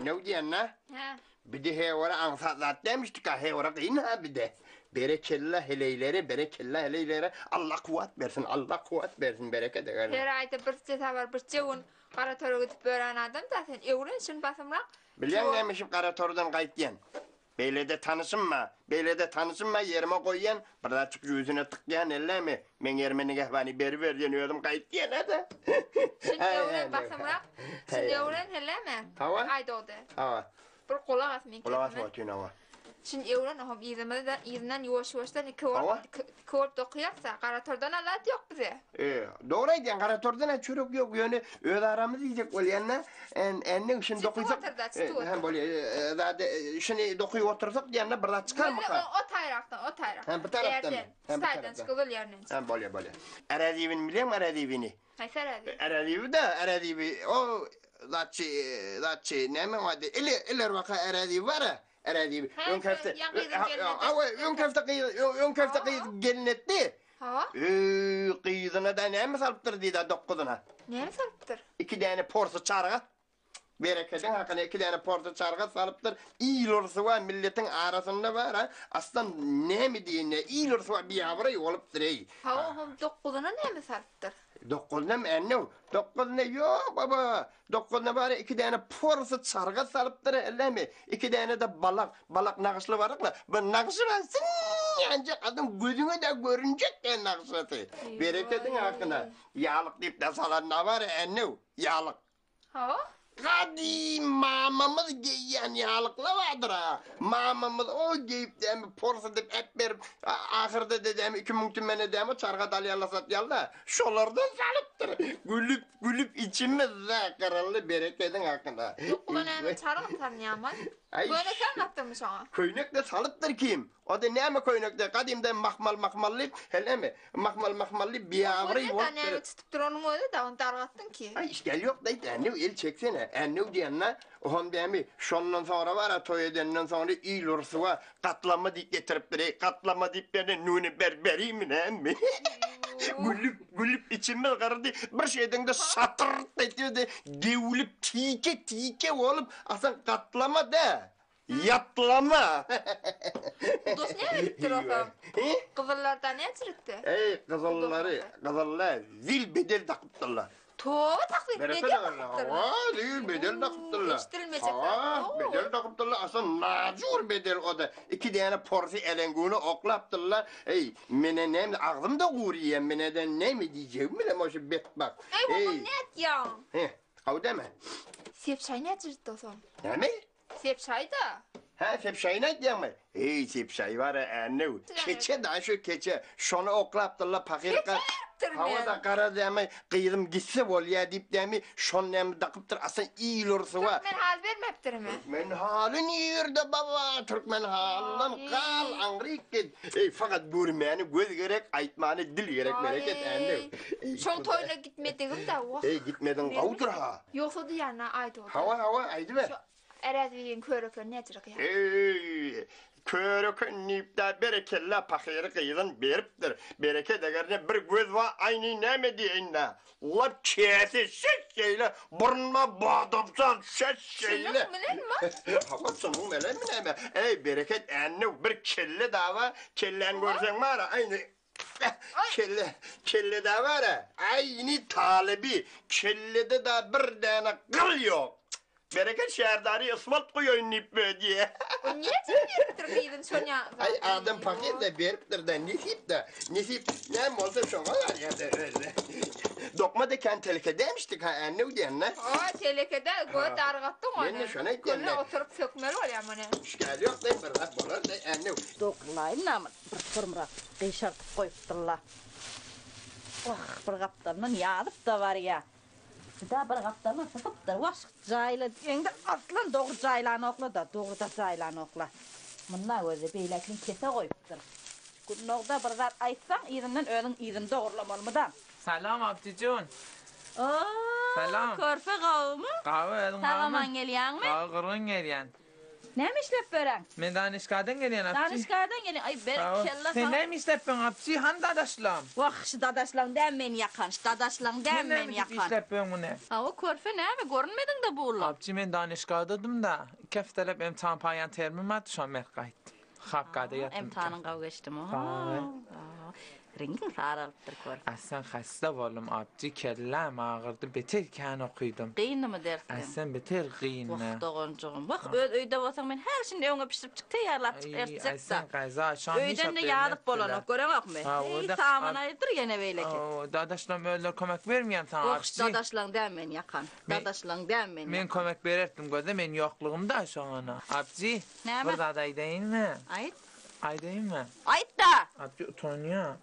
ne diyen ne? Ha. Bir de hevara ansatlat demiştik ha hevara kıyın ha bir de. Berekella heleyleri Allah kuvvet versin Allah kuvvet versin bereket eder. Her ayda bir ceta var bir cevun qara tora gidip bören adam zaten evren şun basımrak. Bilen demişim kara tordan kayıtlayan. Beylede tanısınma yerime koyyan. Burada çık yüzüne tıklayan elle mi? Men yermeni gehvani beri verdiğin ödüm kayıtlayan hadi. Şun evren basımrak. Şun evren hele mi? Hava? Ayda oldu. Hava. Bir kulak asmayın. Kulak asma atıyorsun hava. Şun evren ahım izden yuvaş-yuvaşdan Hava? kıvırp dokuyarsa qara tordan alat yok bize. Doğruydu yani kara tordan çürük yok yani öyle aramız yiyecek olayanlar enne şimdi dokuysak hem böyle zaten şimdi dokuyup otursak yanına burada çıkar mı? O tayraktan Ha bu taraftan mı? Saydan çıkılır yerden. Hem böyle Eredivin biliyor musun Eredivini? Hayır Eradiv. Eredivi o zatçı ne mi vardı? İler vaka Eredivi var ya. Eredivi. Ön köfte kıydı gelin etti. Ha? Kıyıdına da ne mi salıptır deydi dokuzuna? Ne mi salıptır? 2 tane porsu çarga. Bereketin hakkında 2 tane porsu çarga salıptır. İyi olursa var milletin arasında var ha. Aslan ne mi diyeyim ne? İyi olursa var bir yavru olup duruyor. Ha o dokuzuna ne mi salıptır? Dokuzuna mı enne? Dokuzuna yok baba. Dokuzuna bari 2 tane porsu çarga salıptır öyle mi? 2 tane de balak nakışlı var mı? Bu nakışı varsın ancak adam gözüne de görünecek ya nakışısı. Bereketin hakkında. Yağlık deyip de salanına var ya enne yağlık. Ha? Hadi mamamız giyen yağlıkla vardır ha. Mamamız o giyip de porsu deyip hep verip ahırda dedem 2000 tümene demi çarga dalyala satyalla. Şolardan salıptır. Gülüp içimizde kırıldı bereketin hakkında. Yok ulan hemen çargı tanıyaman. Ay. Böyle sen attırmış ona. Köynekle salıptır kim? O da ne mi köynekle? Kadimde mahmalli hele mi? Mahmalli bir yavru yok. O ne tutup dur onun öyle de onu dargattın ki. Ay işte yok da anne el çeksene. Anne diyenler on demi şondan sonra var ya toy edenden sonra iyi olursa var katlama deyip getirip duruyor. Katlama deyip beni nuni berberi mi ne mi? Gülüp içime kardı. Bir şeyden de satırt ediyordu. Gevulip tike olup aslında katlama da. Yatlama. Dost ne öğrettir o zaman? Kızıllardan ne çürüktü? Kızıllar zil bedel takıptırlar. Tuğ taklit ne diye takıptırlar? Zil bedel takıptırlar. İştirilmeyecek. Bedel takıptırlar. Aslında nacur bedel o da. 2 tane porsi elengunu oklaptırlar. Mene ne mi? Ağzım da uğruyor. Meneden ne mi diyeceğim bile o şu bet bak. Oğlum ne et ya? Kav deme. Sepşay ne çürüktü o zaman? Ne mi? Sepşay da. Ha sepşay ne diyeyim mi? Sepşay var ya anne. Keçe daha şu keçe. Şunu oklaptırlar pakir. Havada kara demi kıyırım gitse ol ya deyip demi şunu demi takıptır aslında iyi olursa var. Türkmen hal vermeptir mi? Türkmen halin yerde baba. Türkmen halin kal angrik git. Fakat burmeni göz gerek aytmanı dil gerek mereket anne. Şon toyuna gitmediğim de. Gitmedin kavdur ha. Yoksa diyana aydı oldu. Hava aydı be. Eredvi'nin körükü ne çırık ya? Körükün nipte berekella pakiri kıyıdan beriptir. Bereket eğer bir göz var aynı ne mi diyeyim ne? Lap çeyesi ses şeyle burnuma bağdapsan ses şeyle. Şunun melen mi? Hava şunun melen mi ne mi? Bereket anne bir kelle daha var. Kellen görsen var ya aynı. Kelle de var ya aynı talebi. Kellede de bir tane kıl yok. Bereket şehirdarı asfalt koyuyor nip diye. O niye çekirtir kıydın şon ya? Ay adam paket de beriptir de nisip ne mi olsa şuna var ya de öyle. Dokma da kendi teleke demiştik ha anne o diyen ne? O telekede göğe dargattın onu. Ben de şuna ettim Könle oturup sökmeli ol ya bana. Şikayet yok da bir rahat bolar da anne. Doklayın ama bir fırmırak kıyşartıp koyuptırlar. Oh bir kaptanın yağdıp da var ya. Bir daha bir kaptanın sıkıp da vaşık cayla diyende aslan doğru caylanı okla da doğru da caylanı okla. Bunlar özü beylekin kese koyuptur. Günlükte bir zat aytsan irinden ölün irin doğrulamalı mı da? Selam Abdicun. Ooo Selam. körpe kavmu. Kahve edin Sağaman geliyen mi? Kahve kırın geliyen. Näme işlep beren? Men danışgadan gelen apçı. Danışgardan gelin. Ay berekella Sen sana. näme işlepben apçı? Han dadaşlam. Vah şu dadaşlan dämmen yakan. Şu dadaşlan dämmen yakan. işlepben bu ne? Ha o körfe näme görünmedin de bu ulan. Apçı men danışgadadım da. Keftelep emtihan payan termim at şu an merkayt. Hakkada yattım. Emtihanın qav geçtim. Ay. Ringin saralıptır körfe. Asen hasta bolum apçı kellam ağırdı. Beter kan okuyordum. Qıyındı mı dersin? Asen beter qıyınna. Vah doğuncuğum. Bak öyde olsan men her şimdi öňe pişirip çık tayarlap çık ertecek da. Asen qayza şan Öyden de yağdık bolanok göreňok mi? Ha, Ey orada- tamam aydır gene beyleki. Dadaşlam öyle kömek vermeyen sana Oh apçı. dadaşlan dämmen yakan. Men- Dadaşlan dämmen. Men kömek bererdim göde men yokluğumda şu ana. Apçı. Näme? Burada da değil mi? Ayt. Ay değil mi? Ayt da. Apçı utanıyor.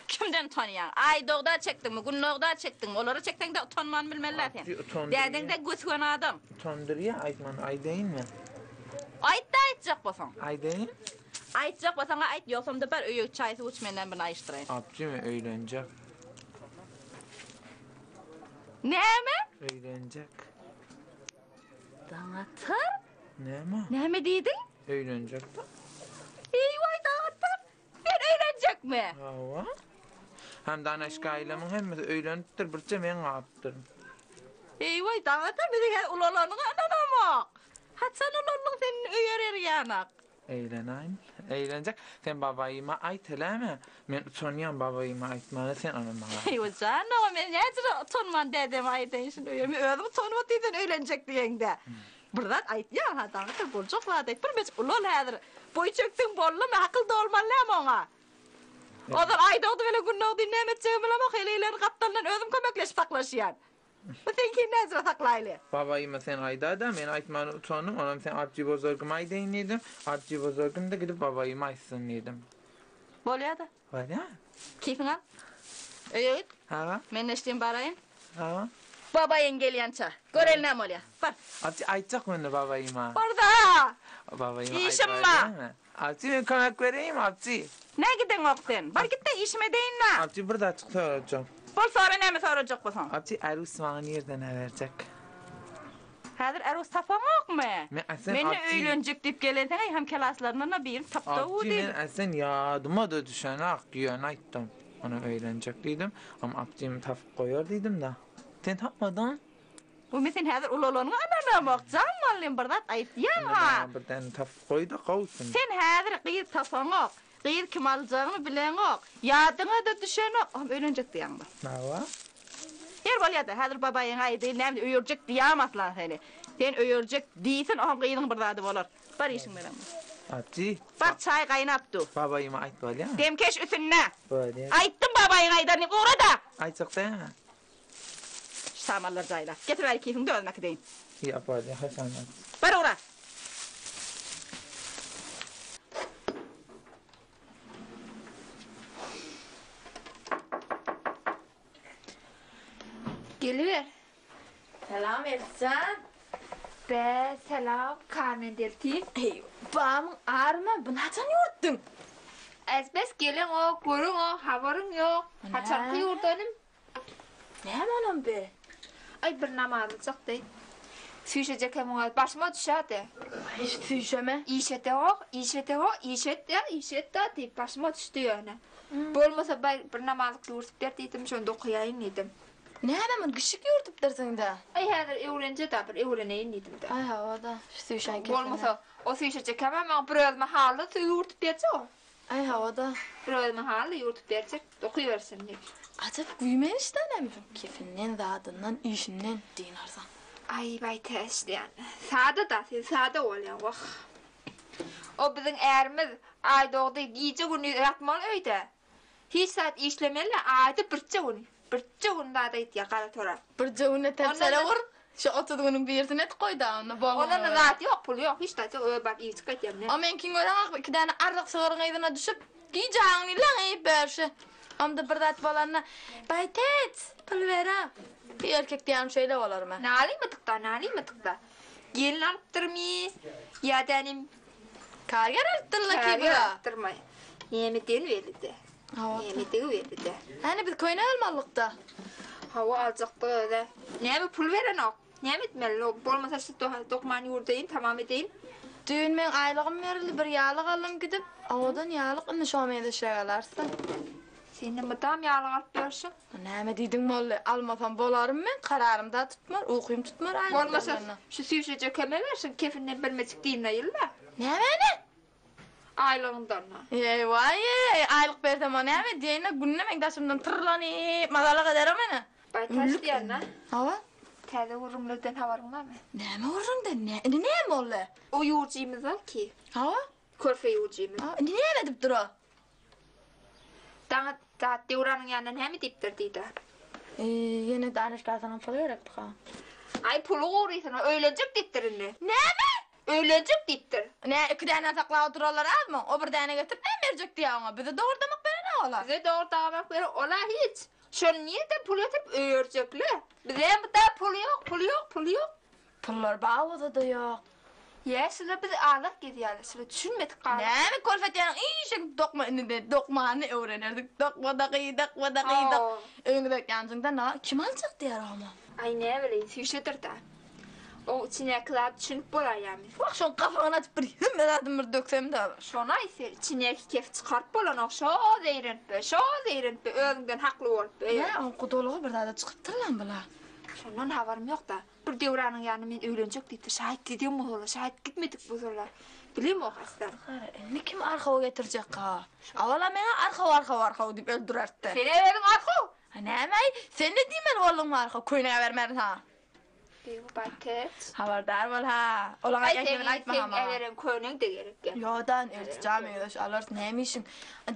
Kimden tanıyan? Ay doğda çektin mi? Günlüğda çektin mi? Onları çekten de utanman bilmeller sen. Apçı utandırıyor. Derdin de götüren adam. Utandırıyor aytman ay değil mi? Ayt da aytacak basan. Ay değil. Aytacak basana ayt yoksam da ben öyük çaysı uçmenden ben ayıştırayım. Apçı mı öğlenecek? Näme? Öğlenecek. Dağıtır. Ne mi? Näme diydin? Öğlenecek. Eyvay dağıtır. Ben öğrenecek mi? Hava. Hem danaşka ailemin hem öğleniptir birçe men kaptırım. Eyvay dağıtır bir de ulananı ananamak. Hatsan ulanlık senin öyerer yanak. Eğlenayım. Eğlenecek. Sen babayıma ait hele mi? Men utanıyorum babayıma aitmanı sen anama. Eyvay canım ben necre utanman dedim ayten şimdi öyerim. Ödüm utanma dedin öğlenecek diyen de. Buradan ayt ya ha dağıtır bulacak var deyip bir beç ulan hadır. Boy çöktün bollu mu akılda olman ne ona? Odan ayda oldu böyle günne oldu nemetçeğim bilemek hele kaptanla ödüm kömekleşip taklaşıyan. Bu senki necre taklaylı. Babayıma sen ayda da men aitmanı utanım. Onam sen abci bozorgum aydayın dedim. Abci bozorgum da gidip babayıma aitsın dedim. Bolya da. Var ya? Keyfin al. Evet. Ha? Men neştiğim barayın. Ha? Babayın gelyança. Görel ne molya. Var. Abci aitacak mı babayıma? Orada. Babayıma İşim ait var. mi? Abci ben konak vereyim abci. Ne gidin okten? Var git de işime deyin la. Abci burada çıktı olacağım. Bol sonra ne mi soracak basan? Abci Erus bana nereden verecek? Hazır Erus tafan yok mu? Men asen Meni abci. öylöncük deyip gelenden hem klaslarına bir tapta o Abci değil. men asen yadıma da düşen güven ayttım. Ona öğlenecek dedim. Ama abcim taf koyar dedim da. Sen tapmadın. Bu mesin hazır ulolanı anana bak. Zamanlıyım bardat ayıp yan ha. Bana birden taf koy da kovsun. Sen hazır qıyır tafan yok. Qıyır kim alacağını bilen yok. Yadına da düşen yok. Ama öylöncük diyen bu. Ne var? Yer bolyadı. Hazır babayın ayı değil. Nemde öyürcek diyemez lan seni. Sen öyürcek değilsin. Aham qıyının bardadı bolar. Bar işin veren bu. Abci. Bar çay kaynaptı. Babayıma ait var ya. Demkeş üstüne. Böyle. Ayttım babayın aydarını orada. Aytacak değil mi? Şu samallar cayla. Getir ver keyfini de ölmek deyin. Yap hadi Hasan abi. Bar ora. Geliver. Selam Ersan. Be selam Carmen Deltin. Hey, bağımın ağrıma bu naçan yurttun? Ezbes gelin o, görün o, havarın yok. Ana. Haçarkı yurdanım. Ne amanım be? Ay bir namazlıcak değil. Süyüşecek hem ona başıma düşerdi. Hiç tüyüşeme. İşete o, işete o, işete deyip başıma düştü yani. Bolmasa ben bir namazlık yurtup derdiydim, şöyle okuyayım dedim. Ne amanın gışık yurtup dersin de. Ay her öğrenci de bir öğreneyim dedim de. Ay havada. Şu tüyüşen kesene. Bolmasa o süyüşecek hem ama bir özme halı yurtup verecek o. Ay havada. Bir özme halı yurtup verecek, okuyuversin diye. Acaba guymen işten mi? Kefinden, zadından, işinden deyin arsan. Ay bay test yani. Sade da, sade oluyor vah. O bizim erimiz ay doğdu giyce günü yatmalı öyle. Hiç saat işlemeli ayda birçe günü. Birçe günü daha da itiyor karatora. Bir cevune tepsere Ondan- vur. Şu oturduğunun bir yerine et koy da onu bağlı. Onun da zaten yok, pulu yok. Hiç de öyle bak iyi çıkart yani. Ama enkin gören ak iki tane ardık sığırın aydına düşüp giyeceğini lan eyip berşi. Amda bir dat balanına baytet pulvera. Bir erkek diyem şöyle olur mu? Nali mi tıkta? Gelin arttırmayı. Ya denim Karger arttırla ki kârı bura. arttırmayı. Yemekten verildi. Hava. Yemekten verildi. Hani biz koyuna almalıkta. Hava alacaktı öyle. Ne mi pul veren o? Ne etmeli? Bolmasa şu dokman yurdayım, tamam edeyim. Düğün men aylığım verildi, bir yağlık alım gidip, odan yağlık nişamaya da şey alarsın. Senin mıdam yağlık alıp görüşün. Näme diýdiň bolly? Almasam bolarym men, kararymda tutmar, uykym tutmar aýlyklarna. Bolmasa şu süýşeje köme versin, kefinden bilmejik diýin aýylla. Näme? Aylığından. Ey vay, aylyk bersem näme diýene günne men daşymdan tırlanyp mazalyk ederim meni. Baytaş diýenna. Hawa? Täze urumlardan habarın barmy? Näme urrunda? Näme bolly? O yurjymyz var ki, Hawa? körfe yurjymyz. Näme dip dura? Daňa da Devranyň ýanyndan hem dipdir diýdi. Yine danışgasanan pul verekdi ha. Ay pulu goýrysyň, öýlenjek dipdirini. Näme? Öýlenjek dipdir. Iki däne saklap oturarlar azmı? O bir däne getirip näme berjek diýýäňe? Bize dogurdamak berene ola. Bize doğru dağmak verir, ola hiç. Şonu niye de pul yatırıp öğürecekler? Bize hem daha pul yok. Pullar bağlıda da yok. Ya şöyle biz ağlak gidiyorlar, şöyle düşünmedik kaldık. Näme kolfet ýaryň işe dokmany öwrenerdik. Dokmada gıydak. Öňüde ýanjyňda na kim aljak diýär ama. Ay ne bileyim, süýşedir da. O içinekler düşünüp bolar yani. Bak şon kafaňa atyp bir hümmedadım bir döksem de. Şona ise içinek kef çıkarıp bolan o şo zeyrenpe, özünden haklı olup. Ne on kudoluğu bir daha çıkıptır lan bula. Şondan haberim yok da. Bir Devranyň ýanyna men öýlenjek diýdi. Şahit diýdim ola, şahit gitmedik bu zorlar. Bilem o hastan. Ne kim arkawa getirjek ha? Awala meňe arkawa diýip öldürerdi. Seni verin arkaw. Näme? Sen ne diýmen oğlum arka köýnege bermerin ha? Bir paket. Habardar bol ha. Olaňa Ay ýeşmeni aýtma sen ama. everim köýnüň de gerek. Yodan ertijam eýleş alars näme işin?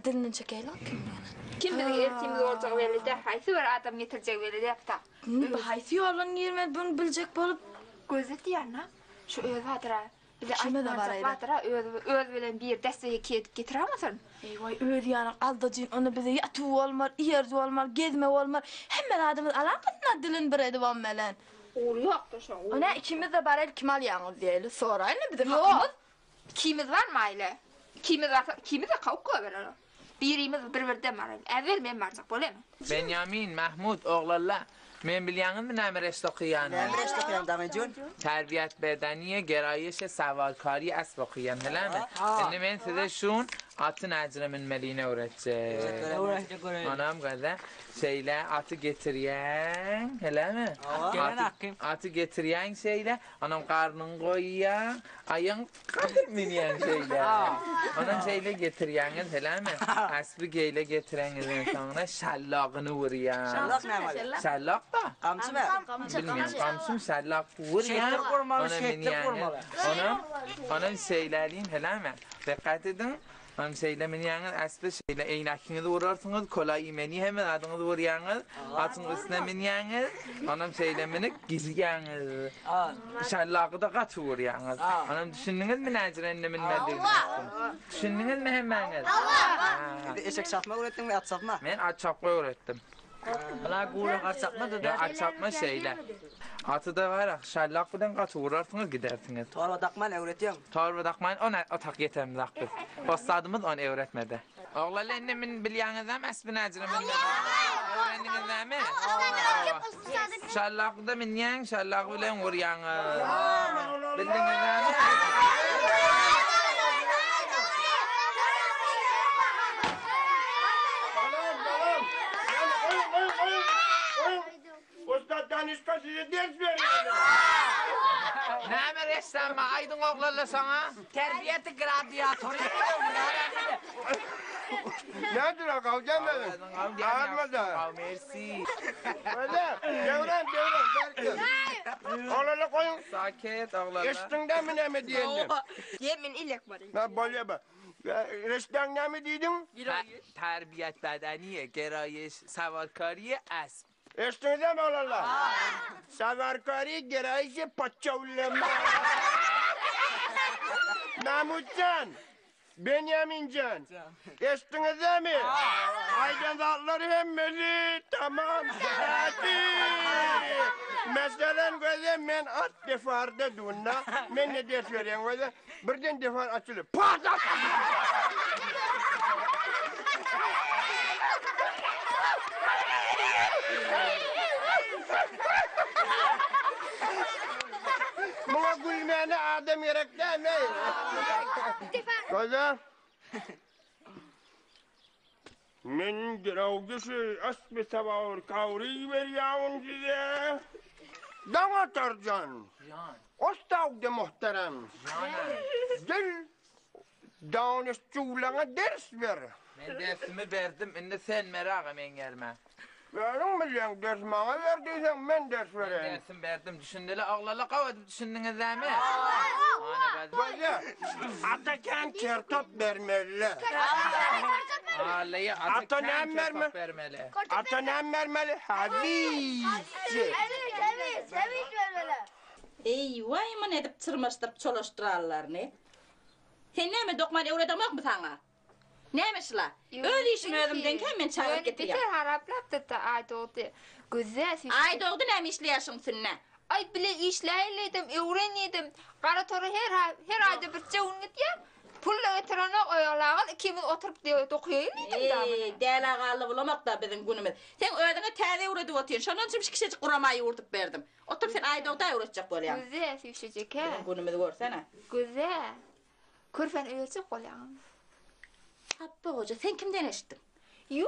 Dilini çekeýler kim ýana? Kim bilir ertimiz olacak belli de, haysi bir adam getirecek belli de yapta. Bu haýsy ýolun ýerme bunu biljek bolup Gözet diýärna, şu öz hatıra. Bize Kime de var aytmanjak hatıra öz bilen bir desteye getiremezsin. Eyvay öýdi ýana aldajyn onu bize ýatyp bolmar, ýerdi bolmar, gezme bolmar. Hemme adamyz alaqatna dilin bir edip bolmalan. Ol ýokda şu. Ona ikimiz de barel kim alýaňyz diýeli. Soraýly bizim Yok. hakkymyz. Kimiz var mı aile? Kimiz de kavga verir. Birimiz bir-birden var. Evvel men barjak bolemy. Benyamin, Mahmud, oğlanlar. Men bilýäňizmi näme restoqýan? Näme restoqýan daňyjyn? Terbiyet bedeniye, gerayış savalkari asb okuyan mi? Şimdi ben size şun atın ecre minmeliğine öğreteceğim. Anam kadar şeyle atı getiriyen, hele mi? Atı getiriyen şeyle, anam karnın koyuyan, ayın minyen şeyle. Anam şeyle getiriyen, hele mi? Asbı geyle getiren sonra şallağını vuruyan. Şallak näme? Şallak da. Kamçı mı? Bilmiyorum, kamçım şallak vuruyan. Şekli kurmalı, Ona şekli minyen. kurmalı. Onun şeylerin, hele mi? Dikkat edin. Hem şeylemin yalnız aslı şeyle eynakinizi vurarsınız, kolay imeni hemen adınızı vuruyorsunuz, atın üstüne min yalnız, onun şeylemini gizli yalnız. Şallakı da katı vuruyorsunuz. Onun düşündünüz mü Nacire'nin minmediğini? Düşündünüz mü hemen? Eşek satma öğrettin mi at satma? Ben at çapma öğrettim. Ala kuğra at satma da At çapma şeyle. Atı da var, şallakıdan katı vurarsınız gidersiniz. Torba takma ne öğretiyorsun? Torba takmayın, ona atak yeterli daktık. Postadımız onu öğretmedi. Oğlan ennemin bilyanız ama esbi Nacire'min öğrendiniz mi? Şallakı da minyen, şallakı bilen vuruyanız. Bildiniz mi? Ustaddan iska size ders veriyorum. Ne ressam aydın oğlanla sana? Terbiyeti gladyatörü. Nedir o kavga benim? Ağırma da. Mersi. Öyle. Devran belki. Oğlanla koyun. Saket oğlanla. Üstünde mi ne mi diyelim? Yemin ilek var. Ha böyle bak. Restoran ne mi dedin? Terbiyet bedeniye, gerayış, savalkariye, asb. Üstünde mi oğlanla? Savarkari gerayışı paçavlama. Mahmutcan. Benyamincan. Üstünde mi? Aydınlatları hemmeli. Tamam. Hadi. Mesela gözüm ben at defarda dunna. Ben ne ders veriyorum gözüm? Birden defar açılır. Patlat! Buna gülmeyene adam gerek değil mi? Kızım. Men draugisi asbi sabahur kavri veriyorum size. Dana Tarcan. Can. Ostağdı muhterem. Gel. Danışçuğuna ders ver. Ben dersimi verdim. Şimdi sen merak emin gelme. Verin mi ders bana verdiysen ben ders Ben vereyim. dersim verdim. Düşündüyle ağlala kavadı düşündünüz değil mi? Böyle Atakan kertop vermeli. Ağlayı Ata atık ne kan verme? çöpek vermeli. Ata ne vermeli? Haviz. Eyvayman edip tırmaştırıp çolaştırarlar ne? Sen neyme dokman öğretemek mi sana? Neymiş la? Öyle işin ödümden hemen çağırıp getiriyor. Bitir haraplaptı da ay doğdu. Güzel. Ay doğdu neyme işliyorsun sünne? Ay bile işleyledim, öğreniydim. Kara toru her ayda bir çavun git ya. Pulla getirene oyalağın ikimiz oturup diye dokuyayım da. Değerli ağalı bulamak da bizim günümüz. Sen ödüne tәde uğradı otuyorsun. Şondan için kişicik kuramayı uğurtup verdim. Oturup sen ay doğda uğraşacak böyle. Güzel sivşecek he. Bizim günümüzü görsene. Güzel. Kürfen öğretecek olayım. Hatta hoca sen kimden eşittin? Yo,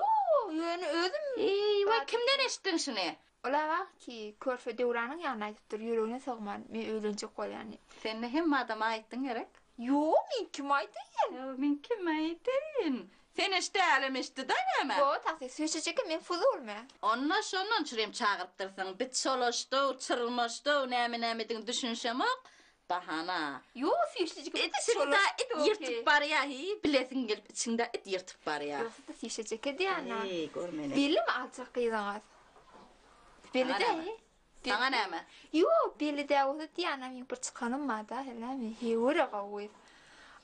yani ödüm. Eyvay kimden eşittin şunu? Ola bak ki körfe devranın yanına gittir yüreğine sığman. Men öğlenecek olayım. Sen ne hem adama aittin gerek? Yo, men kim aydın? Ya ben kim aittin? Sen işte elemişti de ne mi? Yo, taksi sivşecek men fuzul mu? Onunla şondan çürüyüm çağırıp dursan. Bir çoluştu, çırılmıştı, nemedin düşünsem ok. Bahana. Yo, sivşecek İçinde it yırtıp var ya, bilesin gelip içinde it yırtıp var ya. Yoksa da sivşecek diyana. Görmene. Belli mi alacak kıyıdınız? Belli Sana de. ne? Sana ne mi? Yo, belli de olsa diyana men bir çıkanım var da hele mi? Hevura kavuz.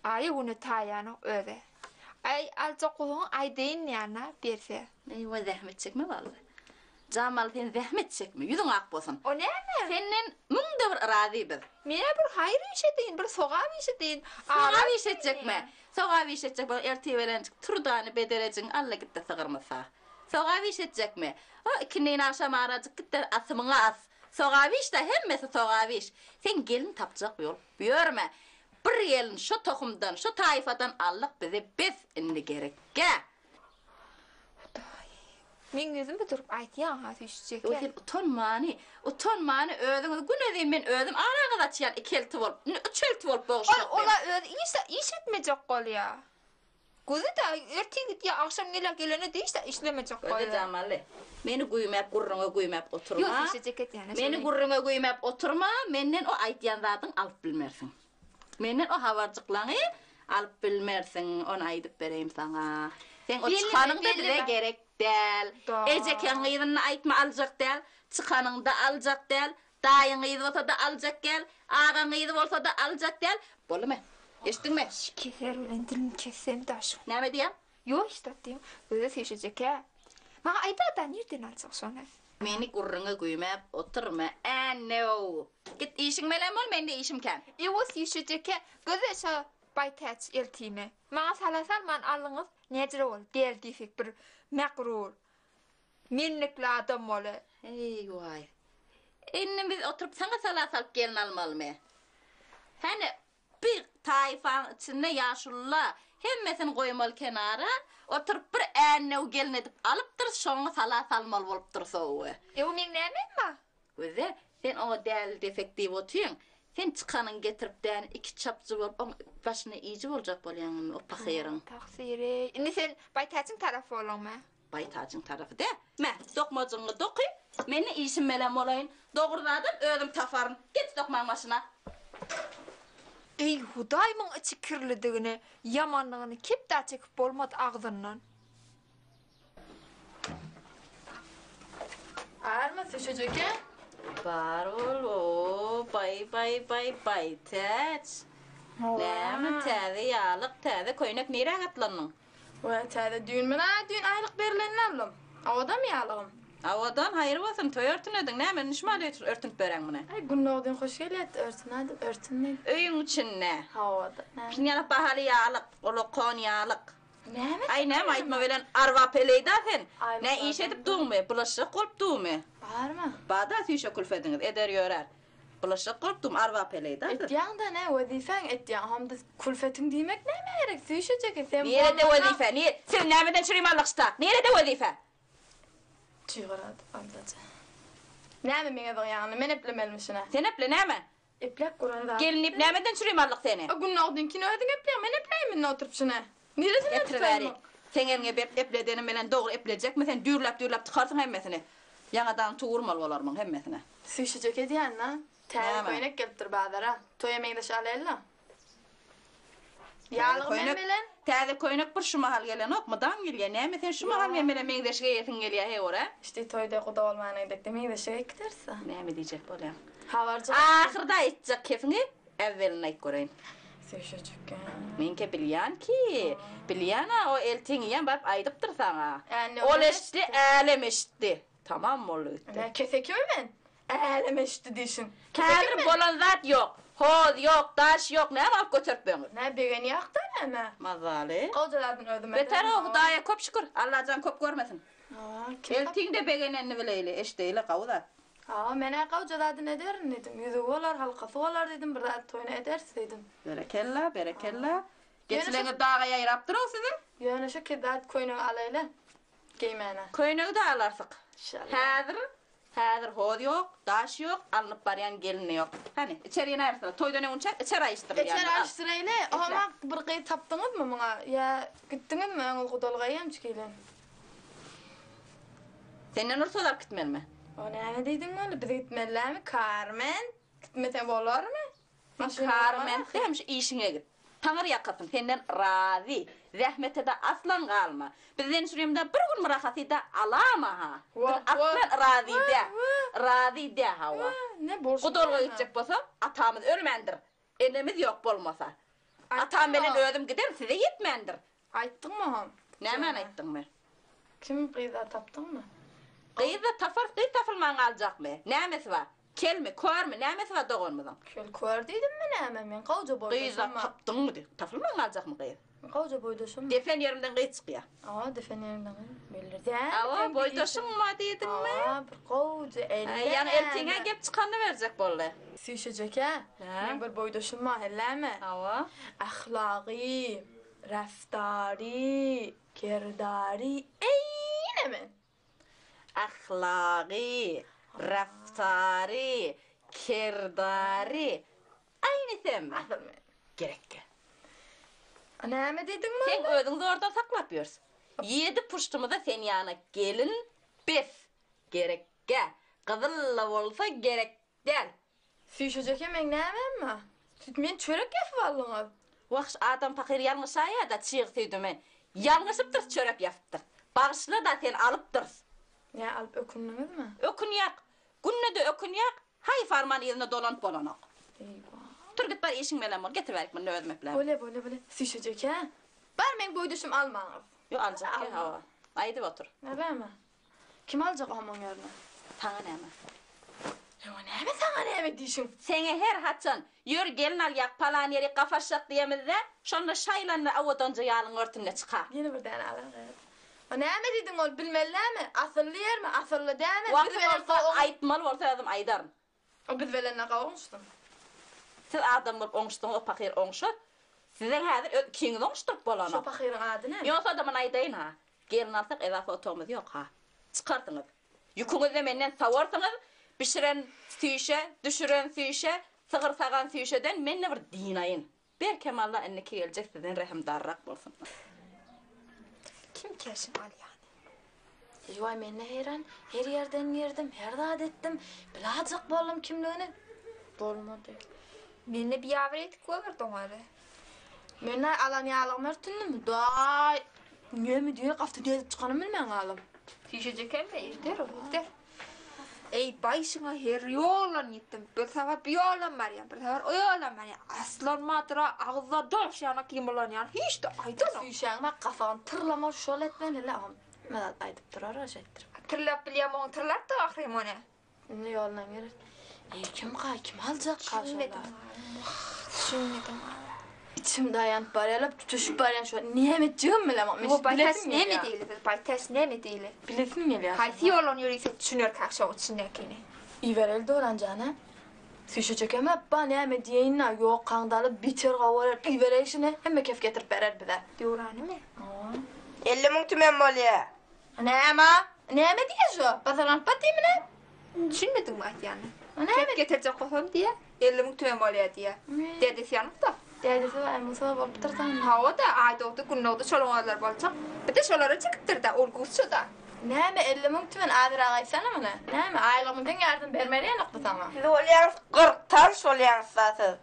Ay bunu tayana öde. Ay alacak olan ay deyin yana berse. Eyvah zahmet çekme vallahi. Camal sen zahmet çekme, yüzün ak bolsun. O ne mi? Senin munda bir arazi biz. Mene bir hayır işe deyin, bir soğan işe deyin. Soğağı işetecek mi? Soğağı işetecek mi? Ertiği velencik turdanı bedereceksin, Allah gitti sığırmasa. Soğağı işetecek mi? O ikinin akşam aracık gitti asımına as. Soğağı işte hemmesi soğağı iş. Sen gelin tapacak bir yol. Görme. Bir gelin şu tohumdan, şu tayfadan Allah bize biz indi gerek. Gel. Men gözüm bir durup aytiyan ha düşecek. Sen utanmani ödün. Gün edeyim ben ödüm. Ana kadar çiyan ikelti ol. Çölti ol boğuşak. Ola iş etmeyecek kol ya. Gözü de ertiği git ya akşam gelene de işte işlemeyecek kol Öyle ya. Camalli. Beni guymayıp, gurruna guymayıp oturma. Yok düşecek yani. Beni gurruna guymayıp oturma. Menden o aytyan zaten alıp bilmersin. Menden o havarcıklarını alıp bilmersin. Onu aydıp vereyim sana. Sen o çıkanın da bile gerek değil. Eceken gıydığını aytma alacak değil. Çıkanın da alacak değil. Dayın gıydı olsa da alacak gel. Ağan gıydı olsa da alacak değil. Bolu mu? Eşittin mi? Keser ulan dilini kessem taş. Ne mi diyem? Yok işte diyeyim. Gözü düşecek ya. Bana ayda da nereden alacak sonra? Meni gurruna guymayıp oturma. No. Git işin melem ol, ben de işimken. Yok düşecek ya. Gözü şu baytaç eltime. Bana salasal man alınız. Necre ol. Del difik bir makrur. Minnekli adam ol. Ey vay. Ennem biz oturup sana salat salıp gelin almalı mı? Hani bir tayfanın içinde yaşlılar hemmesini koymalı kenara, oturup bir ennev gelin edip alıptır, sonra salat almalı olup dursa o. Yok men nemen mi? Güzel, sen o değerli defektif otuyorsun. Sen çıkanın getirip değerli iki çapcı olup, onun başına iyice olacak bolayanın o pakayırın. Taksiri. Şimdi sen baytaçın tarafı olun mu? Baytacın tarafı de. Me, dokmacını dokuyup, meni işim melem olayın. Doğrudadım, ödüm tafarın. Git dokman başına. Ey Hudaymın içi kirlidigini, yamanlığını kip da çekip bolmadı ağzından. Arma düşecek ya? Var ol, bay, teç. Ne mi tədə yağlıq, tədə koynak nere atlanın? Ve teyze düğün mü? Düğün aylık verilenini aldım. Avada mı yağlığım? Avadan hayır olsun, toy örtün edin, ne mi? Nişmal örtün bören bunu? Ay günlüğün hoş geldi. Örtün neydi? Öyün için ne? Havada. Pinyana pahalı yağlıq, olu kon yağlıq. Ne mi? Ay ne mi aytma veren arva peleyda sen? Ay, Ne iş edip duğum mu? Bulaşık olup duğum mu? Var mı? Bağda tüyüşe kulfediniz, eder yorar. Bulaşık korktum arva peleydi. Etdiyan da ne vazifen etdiyan hamda kulfetin demek ne gerek süyüşecek sen. Nerede vazife? Niye? Sen nereden çürüyüm Allah'sta? Nerede vazife? Çığıradı ablacı. Näme meňe bir ýagny men eplemelmişine. Sen eple näme? Eplek Kur'an'da. Gelin ip nämeden çürüyüm Allah seni? O gün oldun ki ödün eplek men epleyim ne oturup şuna. Neresine Getiriveri. Sen eline bir epledenim bilen doğru epleyecek mi? Sen dürlap tıkarsın hemmesini. Yanadan tuğurmal olarmın hemmesine. Süyüşecek ediyen lan. Täze Näme? koynak gelipdir bazara. Toya meňde şalayla. Yağlığı men bilen. Täze koynak bir şu mahal gelen ok mudan gelýär. Näme sen şu mahal men bilen meňdeşige ýetin gelýär he ora? İşte toyda kuda olmayan edek de meňde şeýle giderse. Näme diýjek bolýan? Havarcı. Ahyrda aýtjak kefini evvelini aýt göreyim. Süyüşecek. Menke bilýän ki, bilýän o eltiň ýa bap aýdypdyr saňa. Yani Ol eşdi, älim eşdi. Tamam mı ol eşdi? Ne keseki mi men? Älemeşdi diýişin. Kädir bolan zat yok. Hoz yok, taş yok. Näme alıp götürüp beňir? Ne begeni ýakda näme? Mazaly. Gojalardan ödüm. Beter o Hudaýa köp şükür. Allahan köp görmesin. Aa, Eltiňde begenenni bileýli, eşdeýli gawda. Aa, men gojalardan ederin dedim. Yüzü bolar, halkası bolar dedim. Bir zat toyuna edersiz dedim. Berekella, berekella. Geçileňi dağa ýaýrapdyr o sizin? Ýöne şu ki zat koyunu alayla. Geýmäne. Köýnegi de alarsyk. İnşallah. Häzir hoz yok, daş yok, alınıp baryan gelini yok. Hani içeriye närsler? Toyda ne unçak? İçeri aýışdyr. Eçer açtırayle. Ama bir qey tapdyňyz mı muňa? Ya gitdiňizmi öňül gudalgaýam çykýlan? Senden ursuzap gitmelmi? O näme diýdiň öňe? Biz gitmellämi? Carmen gitmese bolarmy? Carmen demiş işine git. Taňyr ýakasyn senden razy. Rahmete de aslan galma. Bizden şurymda bir gün murahaty da alama ha. Aslan razy de hawa. Ne bolşy? Gudalga gitjek bolsa atamyz ölmendir. Enemiz yok bolmasa. Atam bilen ödüm gider size yetmendir. Aýtdyňmy ham? Näme aýtdyň men? Kim qyza tapdyňmy? Qyza tafylmaň aljakmy? Nämesi var? Kelme, körme, nämesi var dogonmyň? Köl kör diýdimmi näme men? Gawja boýdaşym. Qyza tapdyňmy? Tafylmaň aljakmy qyz? Gawja boýdaşym. Defen yerimden qyz çykýar. Aa, defenerimden bilirdi. Awa boýdaşyňma diýdimmi? Aa, bir gawja elle. Yani eltiňe gep çykany berjek boldy. Süýşejek ha? Men bir boýdaşym ma hellemi? Awa. Ahlaqy, raftary, kirdary, eýnemen. Ahlaqy, raftary, kirdary. Aýny sen. Gerekki. Näme diýdiň Sen men? özüňi orada saklap ýörsiň. 7 puştumyda sen ýana gelin, bes. Gerekki. Gyzylla bolsa gerek del. Süýşejek men näme? Men çörek ýapyp aldyňyz. Wagt adam pakir ýalňyş aýa da çyg süýdüme. Ýalňyşypdyr çörek ýapdyr. Bagşla da sen alypdyr. Ya alıp ökündiňizmi? Ökünýak. Günne de ökünýak. Hay farman ýerine dolanyp bolanok. Eyvah. Tur git bar işiň bilen bol. Getirberik men özüm eplem. Bole. Süýşejek ha? Bar men boýdaşym almaňyz. Yo aljak ki hawa. Aýdyp otur. Näme? Kim aljak amon ýerine? Taňa näme? Ya näme saňa näme diýişiň? Sene her haçan ýör gelin alýak palan ýeri gafaşak diýemizde, şonda şaýlanly awadan ýalyň örtüne çykar. Ýene bir däne alan. O näme diýdiň ol bilmellämi? Asylly ýermi? Asylly däme? Wagt bolsa aýtmaly bolsa adam aýdaryn. O biz belenne gawuşdum. Siz adam bolup oňuşdyň o pakir oňuşy. Siziň häzir kiňiz oňuşdyp bolany. Şu pahyryň ady näme? Ýoksa adamyň aýdaýyn ha. Gelin alsak edafa otomyz ýok ha. Çykartyňyz. Ýüküňizi menden sawarsyňyz, bişiren süýşe, düşüren süýşe, sygyrsagan süýşeden menne bir dinaýyn. Berkem Allah enneki geljek sizden rahimdarrak bolsun. Kim keşin al yani? Yoy men heran, her yerden yerdim, her zat etdim. Bilajak boldum kimligini. Bolmady. Meni bir ýaver etip goýberdiň ýa. Men alan ýalygym örtündüm. Daý. Näme diýip gafta diýip çykanymy bilmän alym. Süýşejek hem eder. Ey başyňa her ýolan ýetdim. Bir sefer bir ýolan barýan, bir sefer o ýolan barýan. Aslan matyra agza doş ýana kim bolan ýa? Hiç de aýdyň. Süýşäňme gafagyny tırlama şol etmen hele ham. Men aýdyp durar aşetdir. Tırlap bilýär, tırlap da ahry mene. Ne ýoluna gerer? Kim aljak karşıda? Düşünmedim. İçimde ayanıp baryalıp tutuşup baryan şu an. Nimet cığım bilem ama. Bu baytas ne mi değil? Baytas ne mi değil? Bilesin geliyor. Haysi yolun yürüyse düşünür kakşa o içindekini. İverel doğrancağına. Süyüşecek ama ben hemen diyeyinler yok kandalı bitir havalar ivereyşine hemen kef getirip verer bize. Diyorani mi? 50 ming tümen bolya. Ne diyorsun? Pazarlanıp batayım ne? Düşünmedin mi yani? Ne Kep getirecek kafam diye. 50 ming tümen bolya diye. Dedesi yanıp da. Dedesi var Musa bolup dursan. Ha o da ayda oldu gün oldu çolonlarlar bolacak. Bir de şolara çıktır da olgusu da. Ne 50 ming tümen adır ağaysana mı ne? Ne aylığımın den yardım vermeliye nokta sana. Siz olyans 40 taş olyans satız.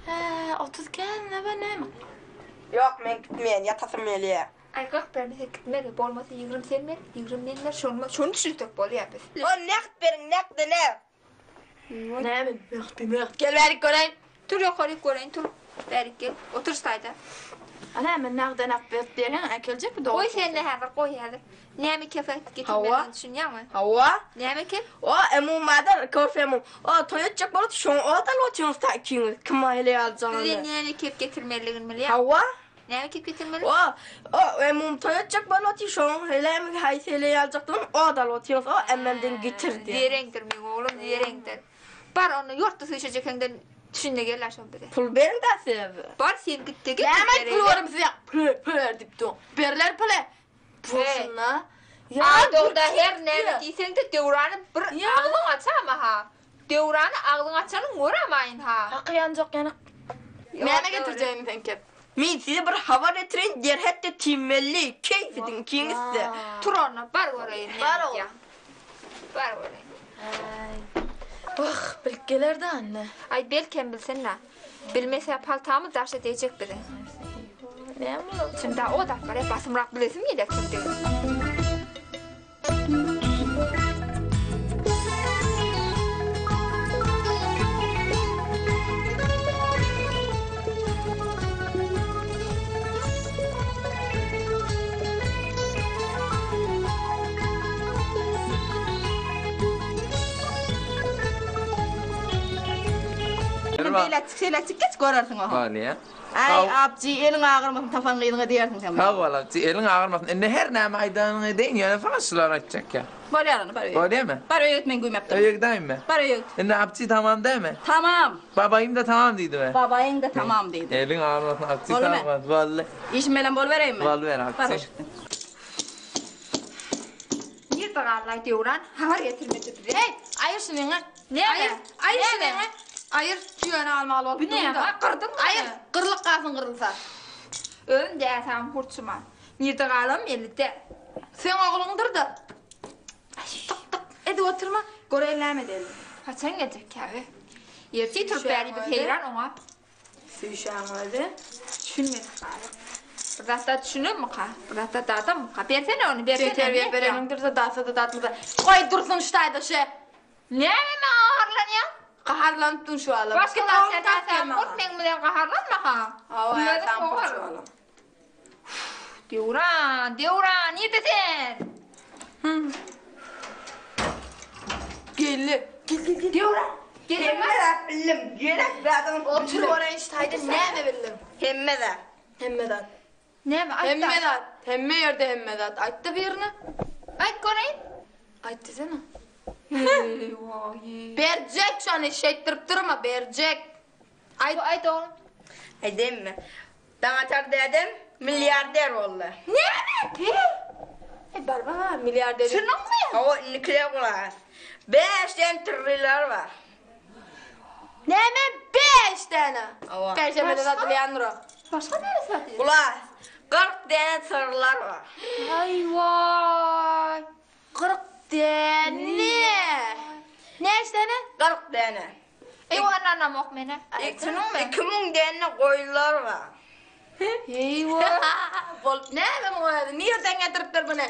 He 30 kez ne var ne mi? Yok men gitmeyen yatasım meliye. Ay kalk vermese gitmeli. Bolmasa 20 sen ver. 20 menler şunu düşürtük bolya biz. O nekt verin nekt de ne? Ne mi? Gel verik göreyim. Tur yukarı göreyim tur. Verik gel. Otur sayda. Ana men naqdan aqbet diyen akelecek mi doğru? Koy sen ne hazır koy hazır. Nemi kefet getirmeden düşünüyor musun? Hava. Nemi kef? O emu madar kofemu. O toyacak balık şon o da loçun stakiniz. Kim aile Bize alacağını. nemi kef getirmeliğin mi ya? Hava. Nemi kef getirmeli? O emu toyacak balık şon hele mi haysele alacaktın. O da loçun o emmemden getirdi. Zirengdir mi oğlum zirengdir. Bar onu yurtta sıçacakından düşünde gel aşağı bir de. Pul verin de siz. Bar sen gitti git. Hemen pul var bize. Pul dipti. Berler pule. Pulsunla. Ay doğda her nemi diysen de devranı bir ağlın açama ha. Devranı ağlın açanın uğramayın ha. Hakkı yancak yani. Neme getireceğini tenkep. Min size bir hava getirin derhette timmelli keyif edin kingisi. Tur onu bar orayı. Bar oğlum. Bar orayı. Bak bilip geler de anne. Ay belki bilsen la. Bilmese paltamız daşa diyecek biri. Ne mi? Şimdi o da bare basımrak bilesim yedek şimdi. Seyletik geç görürsün o. Valiye. Ay abci elin ağırmasın tafanın kıyına diyersin sen. Ha valla elin ağırmasın. Ne her ne meydanına değin yani falan sular açacak ya. Böyle yaranı böyle. Öyle mi? Böyle öğretmen güym yaptım. Öyle değil mi? Böyle öğret. Ne yaptı tamam değil mi? Tamam. Babayım da tamam dedi mi? Babayın da tamam dedi. Elin ağırmasın apçı Öyle mi? tamam. Vallahi. İşmelen bol vereyim mi? Vallahi ver apçı. Var Bir bağırlar devran hava getirmedi bize. Hey, ayır şunu lan. Ne Ayır, mi? ayır Ne şunu mi? lan. Ayır tüyeni almalı olup Bu ne ya? Kırdın mı? Ayır, kırılık kalsın kırılsa. Önde tam hurçuma. Nirde qalam elde. Sen oğlundur da. Tık tık, edi oturma. Görelleme dedi. Kaçan gelecek abi. Yerti turup beri bir heyran ona. Süyüşen öyle. Düşünmedik abi. Burada düşünür mü ka? Burada dağda mı ka? Versene onu, versene. Sen terbiye verenindir de dağsa da tatlı da. Koy dursun ştayda şey. Ne mi ağırlanıyor? Kaharlanıp şu alıp. Başka da sen korkmayın mı den qaharlanma ha? Hava Böyle ya sen soğur. şu alıp. Devran, devran, neredesin? Gel. Devran. Gelin Bildim gerek zaten. Otur oraya ştayda ne mi bildim? Hemme de. Hemmedat. Ne mi? Ay, Hemmedat. Hemme yerde hemmedat. Aytta bir yerine. ay göreyim. Ayt desene. Eyvah. Bercek şu an eşektirip durma bercek. Ay doğru. Edeyim mi? Ben açar dedim milyarder oldu. Ne mi? Barba milyarder. Şunun mu? O nükleer var. 5 trilyon var. Ne mi? 5 tane. Ava. Perşembe hatırlayan Nuro. Başka neresi atıyor? Ulan 40 tane sırlar var. Ay vay. 40 tane. Ne tane? 40 tane. Ey o anam ok mene. Şunun mu? 2000 tane koyunlar var. Eyvah. Bol ne mi bu? Niye sen getirip dur bunu?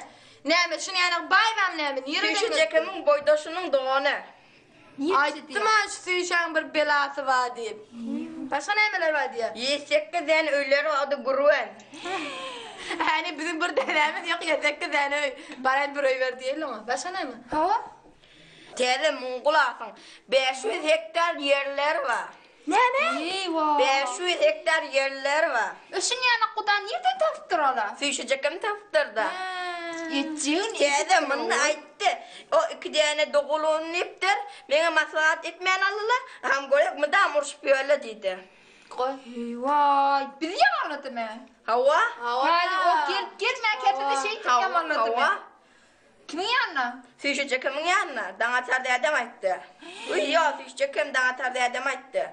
Ne mi? Şunu yani bayram ne mi? Niye Şu cekemin boydasının doğanı. Ayttım ha şu suyuşan bir belası var deyip. Başka nemeler var diye. 8 tane ölüleri adı Guruen. Hani bizim bir denemiz yok ya 8 tane baran bir oy ver diyelim ama. Başka ne mi? Ha? Teyze Mungulasın. 500 hektar yerler var. Ne ne? Eyvah. 500 hektar yerler var. Işın yana kudan nereden taftır ola? Şu cekemin taftırda. Yeteceğin Teyze bunu ayttı. O iki tane dokuluğunu iptir. Bana maslahat etmeyen alırlar. Ham görek mi da murşup öyle dedi. Koy. Vay, bir yamanladı mı? Hava? Hadi o gir memleketinde şey yamanladı mı? Hava? Kimin yanına? Fişe çekimin yanına. Dana tarda adam ayttı. Uy ya fişe çekim dana tarda adam ayttı.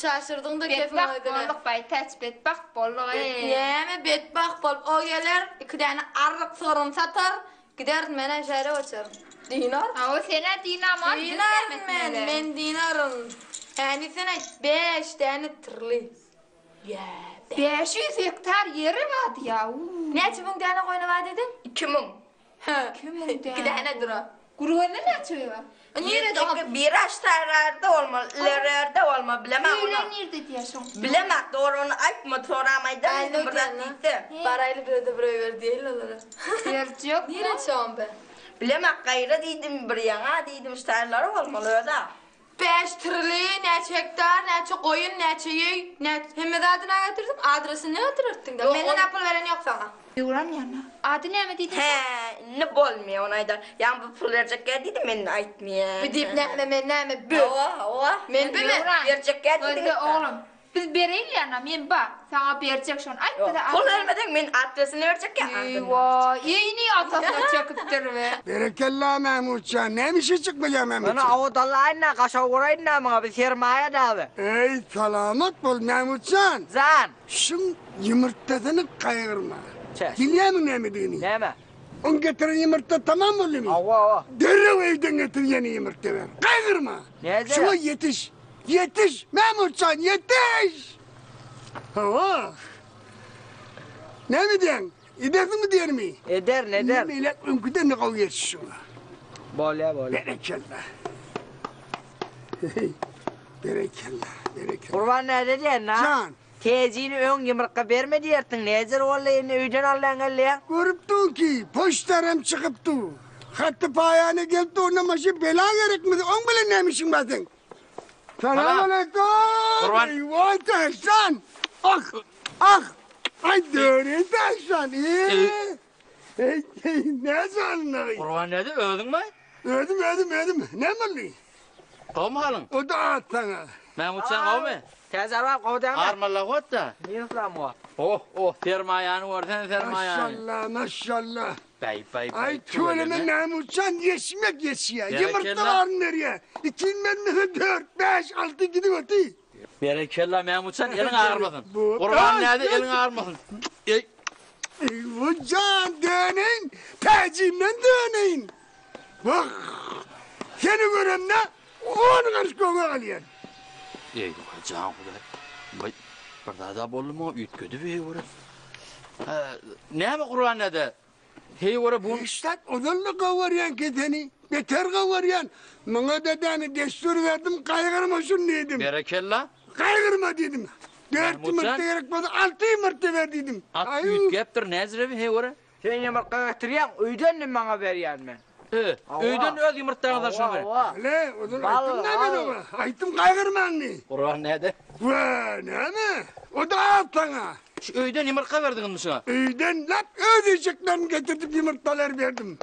Çaşırdın da kefim Betbak aydın. bolluk baytaç, betbak bolluk. Neme betbak bol. O gelir, iki tane arık sorun satar. Gider mene şehre açarım. Dinar? Ha o sene dinamaz. Dinar men dinarım. Yani sana 5 tane tırlı. Ya. 500 hektar yeri vardı ya. Neçe bin tane koyunu var dedin? 2000. Kimin İki tane dura. Guruğunu ne açıyor? Niye de Bir açtarlarda olma, ilerlerde olma bilemem onu. Öğrenirdi diye son. Bilemem doğru onu aytma soramaydı. Ben de Burada öyle. değildi. Parayla bir de buraya ver değil onlara. Yok Niye çağım ben? Bilemem gayrı değildim bir yana değildim açtarları olmalı öyle. 5 tırlı, neçe hektar, neçe koyun, neçe yüy, hem de adına getirdim, adresini ne götürürdün da? Benden apıl veren yok sana. Yuram yana. Adı ne mi dedin? He, ne bolmuyor onaydan. Yani bu pul verecek gel dedi men aytmıyor. Bir deyip ne bü. Hava. Men bü mü? Verecek gel dedi. Gözde oğlum. Biz bereyim yana men bak. Sana verecek şun. Ay bir de Pul vermeden men adresini verecek ya. Eyvah. Yeni atasına çakıptır be. Berekallah Mahmutcan. Neymiş çıkmayacağım Mahmutcan? Bana avudallayınla kaşa uğrayınla bana bir sermaye de abi. Ey selamet bol Mahmutcan. Zan. Şun yumurtasını kayırma. Çek. Biliyor musun ne mi dediğini? Neme? On getiren yumurta tamam mı mi? Ava. Derrev evden getir yeni yumurta ver. Kaygırma. Nerede? Şuna yetiş. Yetiş Mahmutcan yetiş. Hava. Ne mi diyorsun? İdersin mi diyor mi? Eder ne der? Millet mümkün ne kavga yetiş şuna. Böyle. Berekallah. Berekallah. Kurban ne dediyen ha? Can. Tezini ön yumurka verme diyertin. Nezer vallahi yine öğden Allah'ın elle. Görüptün ki poştarım çıkıptı. Hattı payağına geldi onamaşı bela gerekmedi. On bile neymişsin bazen. Selamünaleyküm. Kurban. Eyvah Tahsan. Ah. Ay döne Tahsan. Ne sandın? Kurban ne de öldün mü? Ödüm. Ne mi? Kovma halın. O da at sana. Mahmut sen kovma. Tezer var kovdama. Armalla kovda. Niye falan var? Oh sermayanı orten sermayanı. Maşallah. Bay. Ay tuvaleme Mahmutcan yeşmek yeşiyor. Bereketler. Yumurtalar nereye? İkin menmese 4, 5, 6 gidiyor ötü. Berekella Mahmut sen elin ağırmasın. Bu- Kurban Ay, nerede ay. elin ağırmasın. Bu can döneyin, tacimle döneyin. Bak, seni gören ne? Onu karşı konu alıyor. Ey can kudret. Bay. Burada da bollu mu? Üt kötü bir vura. Ne mi kurban ne de? Hey vura bu. İşte odunlu kavarayan keteni, beter kavarayan. Bana dedeni destur verdim, kaygırma şunu dedim. Berekella. Kaygırma dedim. 4 Mahmut yumurta can. gerekmedi, 6 yumurta ver dedim. At üt geptir nezrevi hey vura. Sen yumurta getiriyen uydan mı bana veriyen mi? Öyden öz yumurtlarına da şunu ver. Öyle, odun aytım ne Vallahi. ben ona? Aytım kaygırma anne. Kurban ne de? Vaa ne mi? O da al sana. Şu öyden yumurta verdin mi şuna? Öğden lap ödeyeceklerini getirdim yumurtalar verdim.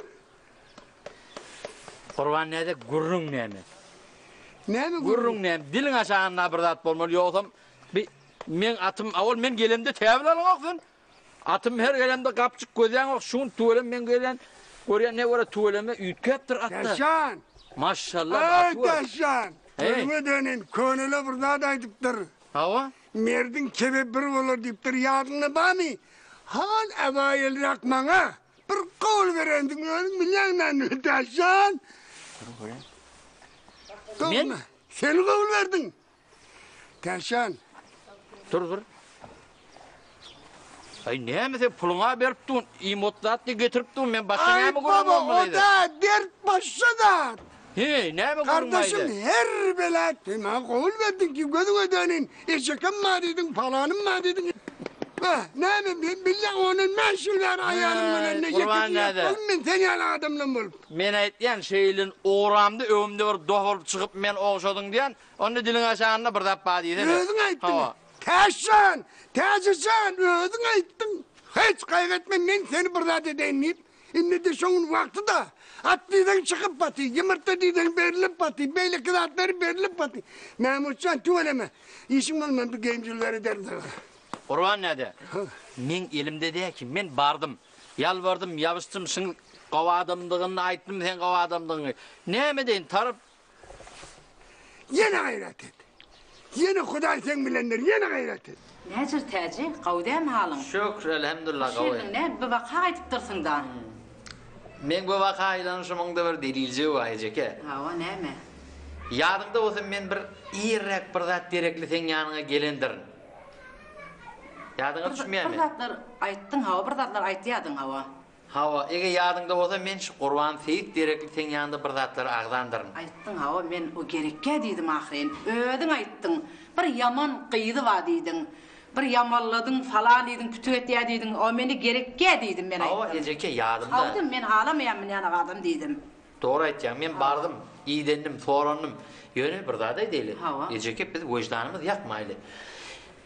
Kurban ne de? Gurrun ne mi? Ne mi Gurrun ne mi? Dilin aşağına bir dat bolmalı yoksam. Men atım avul men gelemde tevil alın atım her gelemde kapçık gözden ok şun tuvelem men gelen oraya ne ora tuveleme ütkeptir attı. Taşan. Maşallah Ay atı var. taşan. Hey. Ölüme dönün. Konuyla burada da aydıptır. Hava? Merdin kebe bir olur deyiptir. Yadını bami. Hal evayel rakmana. Bir kol verendin. Ölüm milyanla taşan. Men? Sen kol verdin. Taşan. Dur. Ay ne mi sen puluna berip tun, imotlat diye getirip tun, men başka ne Ay mi gurrun baba o olmalıydı? da dert başa da. He, ne mi Kardeşim gurrunmaydı? her bela tema kol verdin ki gözüne dönün. Eşekim mi dedin, falanım mı dedin. Ne mi billah onun meşhurlar ayağının önüne kurban nerede? yakıp ben seni yalan adamla bulup. Men aytyan şeylin oğramdı, ömde bir doholup çıkıp men oğuşadın diyen, onu dilin aşağına bir dappa deydi. Özün ayttın. Taşan, özün ayttın. Hiç kaygıtma ben seni burada dedeyim deyip. İnne de şunun vakti da At diden çıkıp batı, yumurta diden berilip batı, beylik kıratları berilip batı. Mahmutcan tuvaleme. İşim olmayan bu gençleri derdi. Kurban nede? Men elimde değil ki, men bardım. Yalvardım, yavıştım, şın qavadımdığını ayttım, sen qavadımdığını. Neme deyin, tarıp? Yine gayret et. Yine Huday sen bilenler, yine gayret et. Necir teci, qavdayam halın? Şükür, elhamdülillah qavay. Şirin ne, bir vaka aytıp dursun da. Men bu vakaylanışımında bir delilce var ejeke. Hava neme? Yadımda olsa men bir irrek bir zat derekli sen yanına gelendirin. Yadına düşmeye mi? Bir zatlar ayttın hava, bir zatlar aytıyadın hava. Hava, ege yadımda olsa men şu Qurban Seyit derekli sen yanında bir zatları ağzandırın. Ayttın hava, men o gerekke dedim ahirin. Ödün ayttın, bir yaman qıydı va deydin. Bir yamalladın falan deydin, kütük et ya deydin. O meni gerekke dedim men ayttım. Hava ejeke yadımda. Havdım men ağlamayan men yana adam dedim. Doğru aytacağım, men bardım, iyidendim, sorandım. Yöne bir zaday değil. Hava. Ejeke biz vicdanımız yakmaylı.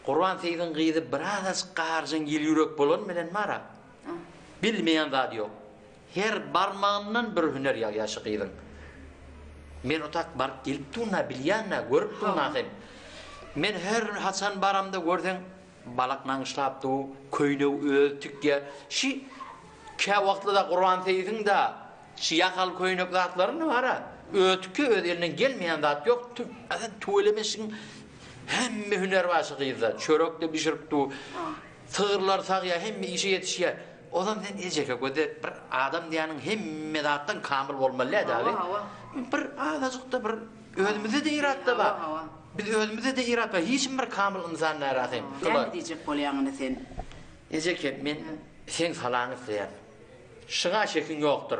Qurban Seyit'in qıydı biraz qarjın yel yürek bolon bilen mara. Bilmeyen zat yok. Her barmağından bir hüner yaşı qıydın. Men otak barıp gelip turna bilyanna, görüp turna hem. Men her Hasan baramda gördün, balaknan işlaptı, köynü öz tükke. Şi, kâ vaxtlıda Qurban Seyit'in da, şi yakal köynük zatlarını var ha. Ötükü öz elinden gelmeyen zat yok. Tuğlemesin, hemme hüner başı qıydı. Çörökte pişiripti, sığırlar sağıya, hemme işe yetişiye. O zaman sen ejeke göde bir adam diyanın hemme zattan kamil olmalı abi. Bir adacıkta bir özümüzde de iratta var. Biz özümüzde de irat var. Hiç bir kamil insanlar rahim. Ne diyecek bolyanını sen? Ejeke men sen salanı sayar. Şığa şekin yoktur.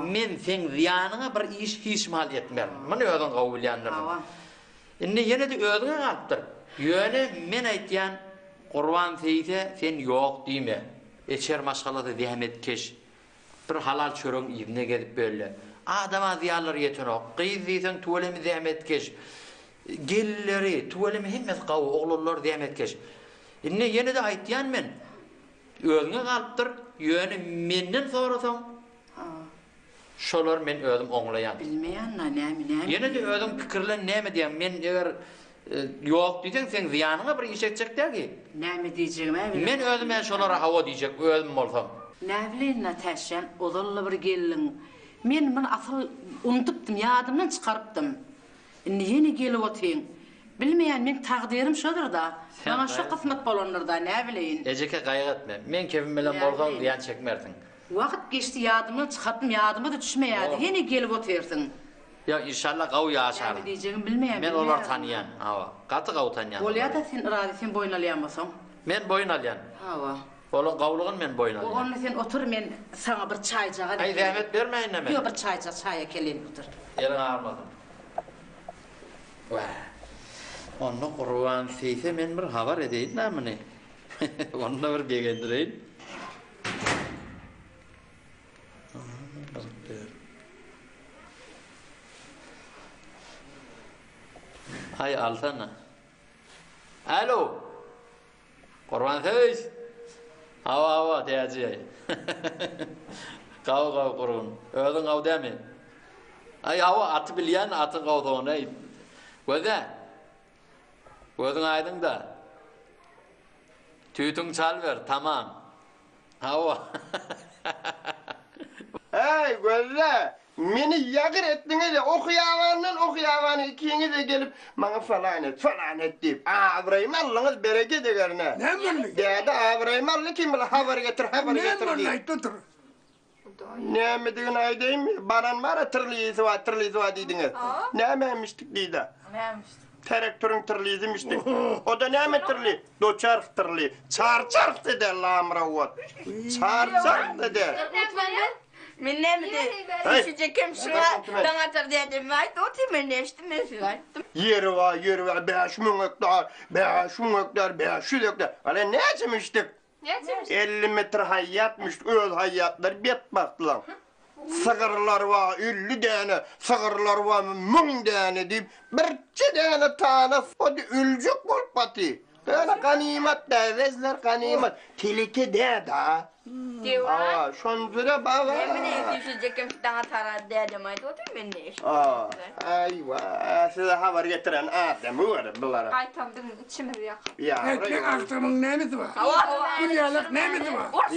Men sen ziyanına bir iş hiçmal etmer. Mana özün qawulyanlarım. Indi yine de özüne qalptır. Yöne men aytyan Qurban Seyit'e sen yok diyme. Eçer maşgalada zahmet keş. Bir halal çörün izine gelip böyle. Adama ziyarlar yeten o. Qıyız deysen tuvalemi zahmet keş. Gelleri, tuvalemi hemmet qavu, oğlullar zahmet keş. Indi yine de aytyan men. Özüne qalptır. Yöne menden sorasan. Şolar men özüm oňlayan. Bilmeyen näme. Yine de özüm pikirlen näme diýen. Men eger yok diýsen sen ziýanyňa bir iş etjekdir ki. Näme diýjegime? Men özüme şolara hawa diýjek, özüm bolsam. Näbilin Nataşan, odalla bir gelin. Men bunu asıl unutupdym, ýadymdan çykarypdym. Indi gelip otyň. Bilmeýän men taqdirim şodur da. Bana şu kısmet bolanlar da näbileýin. Ejeke gaýyk etme. Men kevim bilen bolsam ziýan çekmerdiň. Wagt geçti ýadymdan çykarypdym, ýadyma da düşmeýärdi. Ýene gelip otyrsyň. Ya inşallah gaw ýaşar. Näme diýjegim bilmeýän. Men olar tanıyan. Hawa. Gaty gaw tanıyan. Bolýa da sen irady sen boyun alýanmasaň. Men boyun alýan. Hawa. Ola gawlygyny men boyun alýan. Onu sen otur men sana bir çay jaga. Ay zahmet bermeýin näme? Ýok bir çaya kelin otur. Elin ağarmadım. Vah. Onu Qurban Seyit'e men bir habar edeyin namını. Onu da bir begendireyin. Hay Alsana. Alo. Qurban Seyit. Hava teyacı. Qav qurun. Özün qav demi. Ay hava atı bilyen atı qavduğunu. Göze. Gözün aydın da. Tüytün çal ver, tamam. Hava. Hey göze, meni yagır etdiniz de okuyavandan ikiniz de gelip bana falan et deyip. Avraymallı'nız bereket egerine. Ne mırlı? Dedi Avraymallı kim bilir haber getir Ne deyip. mırlı? Tutur. Ne mi diğin aydayım mı? Baran var ya tırlıyızı var deydiniz. Ne memiştik deydi. Traktörün tırlıyızmıştık. O da ne mi tırlı? Doçark tırlı. Çarçark dedi Allah'ım ravat. Çarçark dedi. Men näme de? Şejekem şuna daňatar dedim. Ayt oty men neşdim men aytdym. Yeri var, 5.000 hektar, 500 hektar. Hala ne açmıştık? 50 metre hayyatmış, öz hayyatlar bet baktılar. Sığırlar var 50 tane, sığırlar var 1000 tane deyip, birçi tane o da ülcük bol pati. Öyle kanimat da vezler kanimat. Tilike de da. Aa, şonzura baba. Emine düşecek daha tarar dedim aydı otur ben ne iş. Aa, ayva. Size haber getiren adamı var bunlara. Aytamdım içimiz yak. Ya, Ekmek aktımın nemesi var? Kulyalık nemesi var?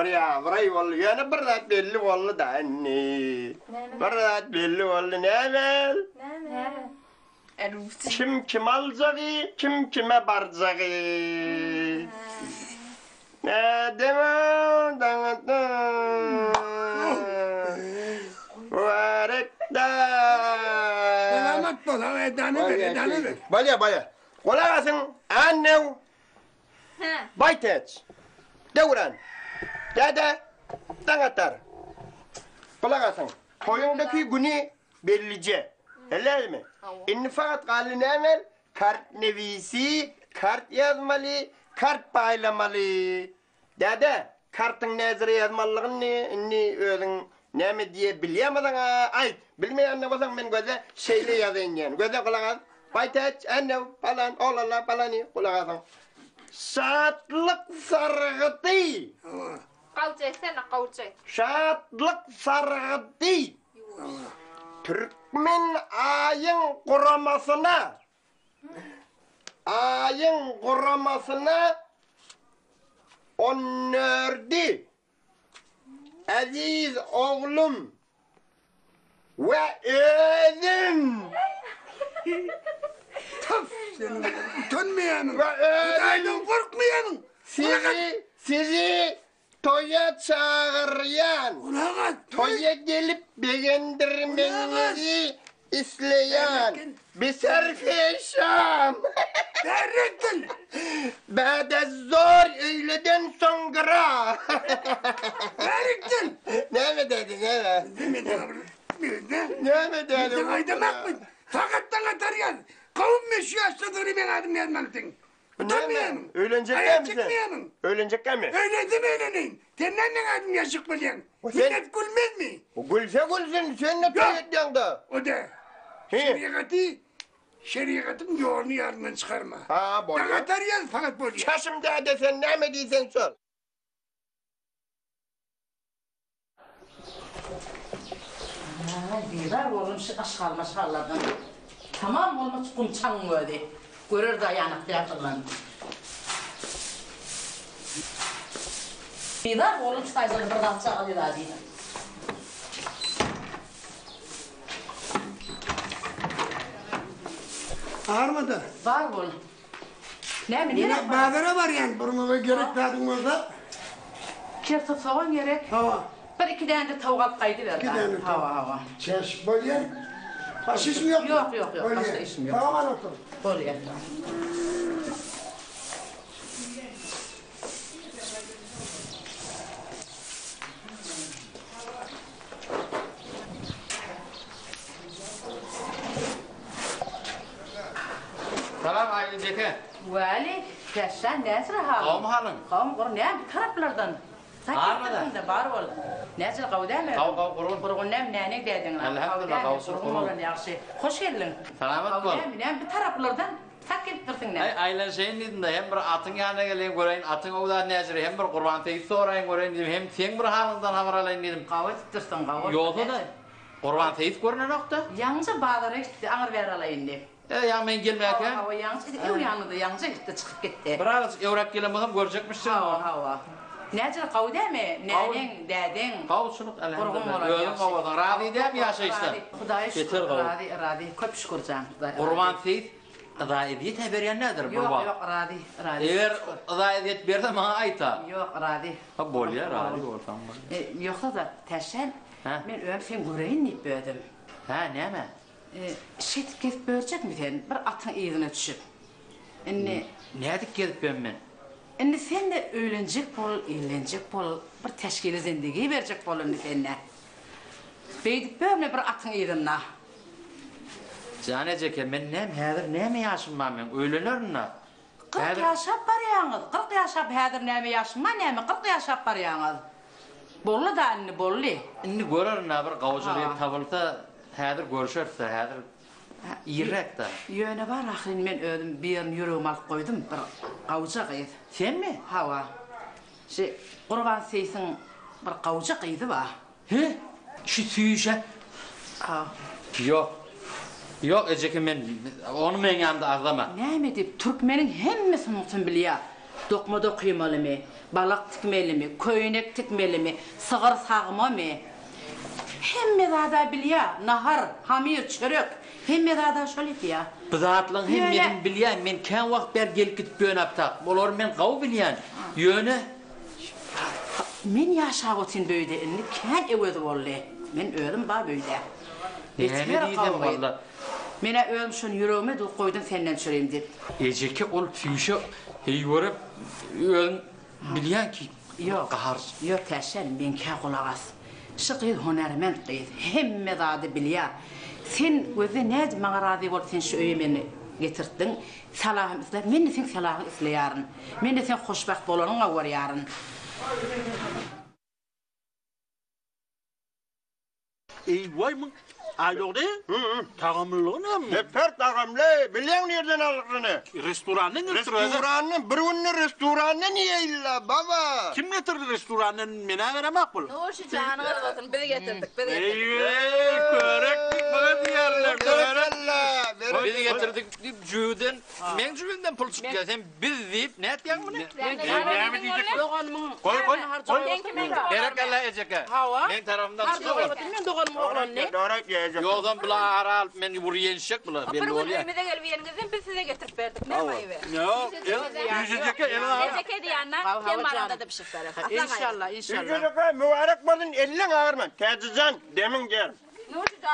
ya, burayı oldu. Yani bir belli oldu da anne. Bir belli oldu ne evvel? Kim alacak, kim kime baracak. Ne demem, Varekta. Selamet bol, ha edanı ver. Baya. Kolay gelsin, annem. Bayteç. Devran. Dede. Tangatar. Kolay gelsin. Toyundaki günü bellice. Öyle mi? İnni fakat kalın emel kart nevisi, kart yazmalı, kart paylamalı. Dede, kartın nezire yazmalılığın ne? İnni özün ne mi diye bileyemadın ha? Ay, bilmeyen ne olsan ben göze şeyle yazayım yani. Göze kulağın. Bayteç, anne falan, oğlala falanı kulağın. Şatlık sargıtı. Kalcay sen kalcay. Şatlık sargıtı. Türkmen ayın kuramasına onördi aziz oğlum ve özüm Taf senin utanmayanın. ve özüm Aydan korkmayanın. sizi toya çağırayan Ulan toya gelip beğendirmenizi isteyen bir serfeşam. Derrettin. Bade zor öğleden sonra. Derrettin. Ne mi dedin hele? Ne mi dedin? Sen aydamak mı? Fakat atar yaz. Kavun meşru yaşladığını ben adım yazmalısın. Utanmayanın. Öğlenecek Ayağa misin? çıkmayanın. Öğlenecek mi? Öyle deme öğleneyin. Senden ne adım yaşık bilen? Millet gülmez mi? O gülse gülsün, sen ne tüyedin da? O da. Şeriatın yoğunu yarından çıkarma. Ha, boya. Dağıtar yaz fakat boya. Çaşım dede sen ne mi diysen sor. Biber oğlum şu aşkalma şallardan. Tamam olmuş kumçan mı öyle? Görür dayanık yakılan. Biber oğlum şu tayzını bir dalça alıyor hadi. Ağırmadı. Var oğlum. Ne mi? Yine badara var yani burnuna gerek verdin olsa. Kerta soğan gerek. Hava. Bir iki tane de tavuk al kaydı ver. İki tane tavuk. Hava. Çeş bolyer. Başka işim yok. Yok. Başka işim yok. Tamam anlattım. Bolyer. Salam Aylin Ceke. Vali, sen nesir ha? Kavm hanım. Kavm kurun ne bir taraflardan. Ağırmadı. Da var ol. Nesir kavda mı? Kav kurun. Kurun ne dedin lan? Elhamdülillah, kavsun kurun. Hoş geldin. Selamet bol. Ne bir taraflardan sakit dursun ne? Aylan şeyin dedin hem bir atın yanına geleyim göreyim, atın oğlan nezire, hem bir kurban teyit sorayım göreyim dedim, hem sen bir halından haber alayım dedim. Kavut dursun kavut. Yolda da kurban teyit görünen nokta. Yalnızca bağları işte ağır ver alayım de. Ya ben gelmeyken. Hava yalnız, ev yanında yalnız işte çıkıp gitti. Biraz evrak gelemedim görecekmişsin. Hava. Necil kavda mı? Nenin, dedin? Kavuşuluk elhamdülillah. Öldüm kavadan. Radhi de mi yaşa işte? Hudaya şükür. Getir kavun. Radhi. Köp şükür can. Kurban teyit. Radiyet haberiyen nedir bu? Yok Radhi. Eğer radiyet bir de bana ayta. Yok Radhi. Ha bol ya Radhi bol tamam. Yoksa da tersen. Ben öyle sen göreyim deyip böyledim. Ha ne mi? Şet kesip bölecek mi sen? Bir atın iyiliğine düşüp. Ne edik gelip ben? Şimdi sen de öğlenecek bol, eğlenecek bol, bir teşkili zindagi verecek bol şimdi seninle. Beydip böyle bir atın iyiliğine. Cane Ceke, ben ne mi yaşım ben? Öğlenir mi? 40 yaşap var yalnız. 40 yaşap hedir ne mi yaşım var ne mi? 40 yaşap var yalnız. Bollu da anne bollu. Şimdi görür ne bir kavuculayıp tavılsa hedir görüşürse hedir İrek de. Yöne var ahrin men ödüm bir yerin yüreğim alıp koydum bir kavcak edi. Sen mi? Hava. Kurban seysin bir kavcak edi va. He? Şu tüyüşe. Ha. Yok. Yok Eceki men onu men yanımda ağlama. Näme dip Türkmenin hemmesini unutum bilýär. Dokmada kıymalymy, balak tikmelimi, köýnek tikmelimi, sığır sagmamy. Hemme zada bilýär. Nahar, hamir, çörek. Hemme zada şol etýär. Bu zatlyň hem menin bilýän, men kan wagt ber gelip gitip bönaptak. Bolar men gaw bilýän. Ýöne Men ýaşap otyn böýde, indi kan ewede bolly. Men öldüm ba böýde. Näme diýdim walla. Mene öldüm şonu yüreğime dul koydum senden çöreyim dip. Eceki ol tüyüşe heýwerip öň bilýän ki Yok. Gahar. Yok təşəl, men kə qulaq as. Şıqıydı hünərmənd qıydı. Hemme dadı bilýär. Sen özü näde maňa razy bolup sen şu öýe meni getirtdin. Salahym isler, men de sen salahyny isleýäryn. Men de sen hoşbaxt bolanyňa görýäryn. Vay mı? Aydoğdu? Tağımlılığına mı? Nefer tağımlı, biliyor nereden alırını? Restoranın Restoranın, birinin restoranı niye illa baba? Kim getirdi restoranın mena veremek bul? Ne olsun canınız olsun, bizi getirdik, bizi getirdik. Eyvey, körektik bana diyerler. Körella. Bizi getirdik deyip jüğüden, men jüğünden pul çıkıyor. Sen biz deyip ne etýän bunu? Ne mi diyecek? Koy. Gerek Allah Eceki. Men tarafından çıkıyor. Men doganym oğlan ne? Doğrak yiyecek. Yoldan bula aral, men buraya yenişecek bula. Belli oluyor. Elimize gelip yerimizden biz size getirip verdik, ne mayı ver? Yok, yüzecek ya elini al. Ecek ediyanlar, sen bana da bir şey ver. İnşallah, inşallah. Yüzecek mübarek bolun elin ağırman. Tezcan demin gel.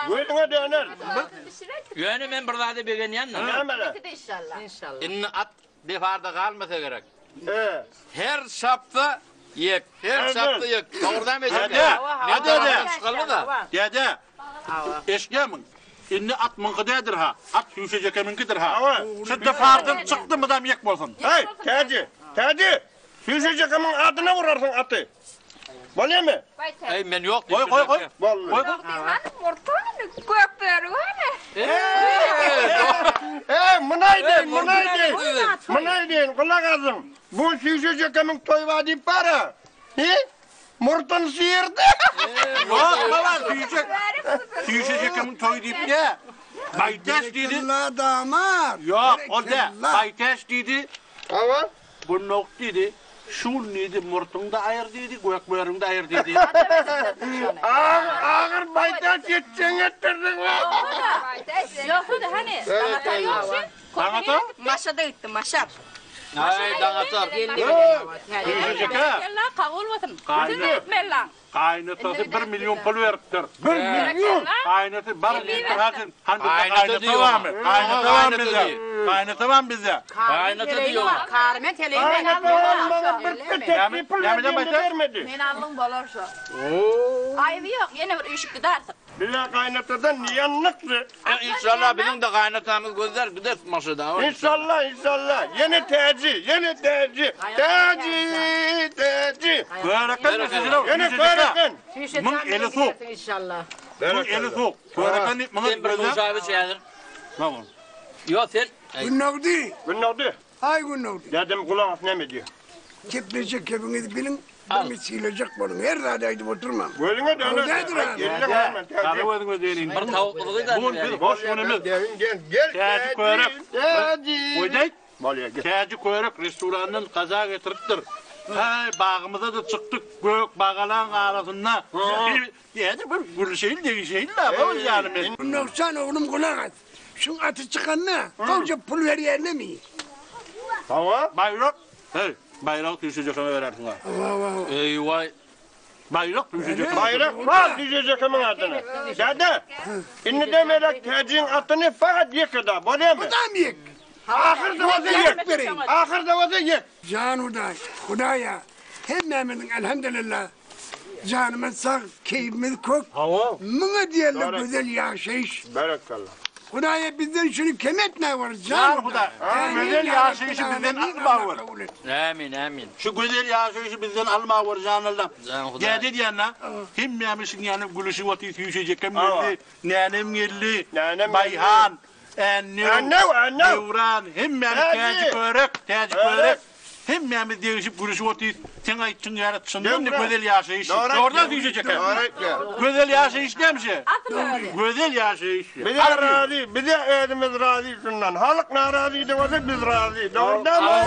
Gülüne döner. Yönü men bir zady begen ýanna. Nämele? İnşallah. İnşallah. Inni at defarda kalmasa gerek. He. Her şapta yek, her Evet. şapta yek. Doğrudan becek. Hadi, Ne hadi, taraftan hadi. çıkalım da. Dede, eşkıya inni at mınkıdadır ha. At yüzecek eminkidir ha. Şu defardan çıktı mı da yek bolsun. Hey, Taci. Yüzecekimin adına vurarsın atı. Bolye mi? Ey men yok. Koy. Vallahi. Mortanı kök bergane. Mınay deyin, kulak asın. Bu yüzecekimin toyva deyip para. He? Murtun sıyırdı. Yok baba, yüzecek emin toy deyip de. Baytaş dedi. Allah damar. Yok, o da. Baytaş dedi. Ama? Bu nok dedi. Şun dedi, murtunda ayır dedi, gökböründe ayır dedi. Ağır baytaş yetsen ettirdin lan. Yok da hani, danata yok şey. Danata? Maşada gittim, maşar. Ay dağıtar. Yüzecek ha. Gel lan, kavul vatın. Kaynı. Siz etmeyin lan. Kaynatası 1 milyon pul veriptir. 1 milyon. Kaynatı 1 milyon hazın. Kaynatı diyor. Kaynatı bize. Kaynatı bize. Kaynatı diyor. Karmen teleyi men Bana bir tek pul vermedi. Men alın bolorsa. Ayıbı yok, yine bir üşüktü de artık. Bila kaynatıdan niyanlıktı. İnşallah bizim de kaynatamız gözler gider maşada. İnşallah. Yeni Taci. Körekten sizin Yeni körekten. Mın eli soğuk. İnşallah. Mın eli soğuk. Körekten mın Sen bir musavi çağır. Tamam. Yok sen. Günnavdi. Günlerdi. Ay günnavdi. Dedim kulağınız ne mi diyor? Keplecek kepinizi bilin. Ben mi silecek bolun. Her radaydı oturmam. Gözüne döner. Nedir abi? Elini verme Taci. Tabii o edin ödeyin. Bir tavuk kılığı da. Bugün bir hoş günümüz. Gel Taci köyrek. Taci. Koyduk. Balya gel. Taci köyrek restoranın kaza getiriptir. Hey bağımıza da çıktık gök bağalan arasında. Yani bir gül şeyin de şeyin de bu yani. Günnavsan oğlum kulak at. Şun atı çıkanına kavca pul ver yerine mi? Tamam. Bayrak. Hey bayrak düşecek ama verersin ha. Eyvay. Bayrak düşecek. Bayrak var düşecekimin adına. Dede. İnni demelek Taci'nin atını fakat yıkıda. Balya mı? Adam yek. Ahırda vazı yek. Ahırda vazı yek. Can Huday. Hudaya. Hem emin elhamdülillah. Canımız sağ, keyfimiz kök. Hava. Mına diyerler Doğru. güzel yaşayış. Berekallah. Hudaya bizden şunu kemet ne var? Can Huday. Güzel yaşayışı bizden alma var. Amin. Şu güzel yaşayışı bizden alma var canlardan. Can Huday. Dedi diyenler. Kim yemişsin yani gülüşü vatı düşecek. Hem geldi. Nenem geldi. Nenem Bayhan. Devran, hemmem tecik örek. Hemmemiz değişip gülüşüp otuyuz. Sen aytçın yaratçın ne güzel yaşayış. Oradan diyecek. Güzel yaşayış demiş. Güzel yaşayış. Bir de evimiz razı şundan. Halk narazı de olsa biz razı. Doğru mu?